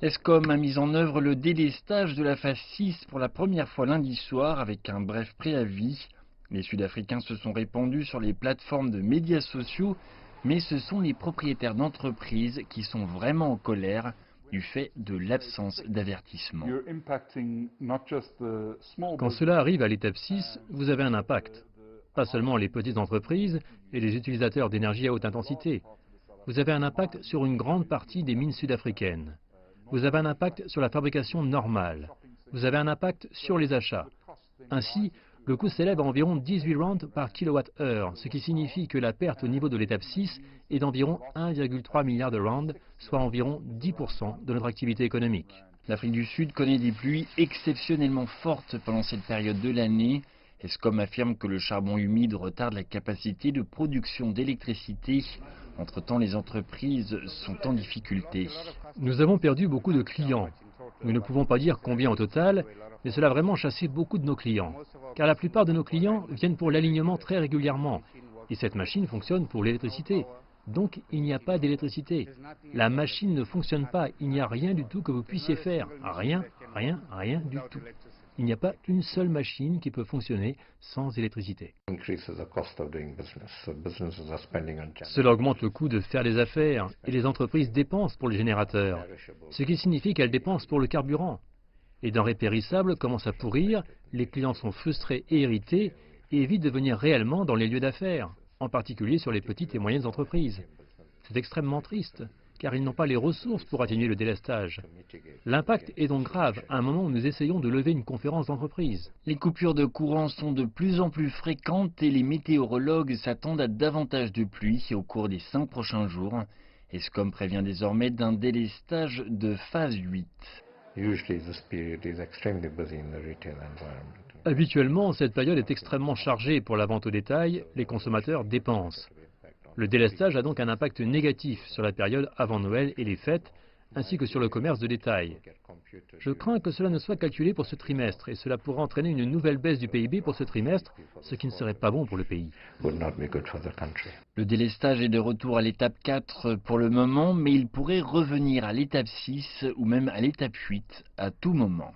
Escom a mis en œuvre le délestage de la phase 6 pour la première fois lundi soir avec un bref préavis. Les Sud-Africains se sont répandus sur les plateformes de médias sociaux, mais ce sont les propriétaires d'entreprises qui sont vraiment en colère du fait de l'absence d'avertissement. Quand cela arrive à l'étape 6, vous avez un impact. Pas seulement les petites entreprises et les utilisateurs d'énergie à haute intensité. Vous avez un impact sur une grande partie des mines sud-africaines. Vous avez un impact sur la fabrication normale. Vous avez un impact sur les achats. Ainsi, le coût s'élève à environ 18 rands par kWh, ce qui signifie que la perte au niveau de l'étape 6 est d'environ 1,3 milliard de rands, soit environ 10% de notre activité économique. L'Afrique du Sud connaît des pluies exceptionnellement fortes pendant cette période de l'année. Escom affirme que le charbon humide retarde la capacité de production d'électricité. Entre-temps, les entreprises sont en difficulté. Nous avons perdu beaucoup de clients. Nous ne pouvons pas dire combien au total, mais cela a vraiment chassé beaucoup de nos clients. Car la plupart de nos clients viennent pour l'alignement très régulièrement. Et cette machine fonctionne pour l'électricité. Donc il n'y a pas d'électricité. La machine ne fonctionne pas. Il n'y a rien du tout que vous puissiez faire. Rien, rien, rien du tout. Il n'y a pas une seule machine qui peut fonctionner sans électricité. Cela augmente le coût de faire les affaires et les entreprises dépensent pour les générateurs, ce qui signifie qu'elles dépensent pour le carburant. Les denrées périssables commencent à pourrir, les clients sont frustrés et irrités et évitent de venir réellement dans les lieux d'affaires, en particulier sur les petites et moyennes entreprises. C'est extrêmement triste, car ils n'ont pas les ressources pour atténuer le délestage. L'impact est donc grave à un moment où nous essayons de lever une conférence d'entreprise. Les coupures de courant sont de plus en plus fréquentes et les météorologues s'attendent à davantage de pluie au cours des 5 prochains jours. Escom prévient désormais d'un délestage de phase 8. Habituellement, cette période est extrêmement chargée pour la vente au détail, les consommateurs dépensent. Le délestage a donc un impact négatif sur la période avant Noël et les fêtes, ainsi que sur le commerce de détail. Je crains que cela ne soit calculé pour ce trimestre et cela pourrait entraîner une nouvelle baisse du PIB pour ce trimestre, ce qui ne serait pas bon pour le pays. Le délestage est de retour à l'étape 4 pour le moment, mais il pourrait revenir à l'étape 6 ou même à l'étape 8 à tout moment.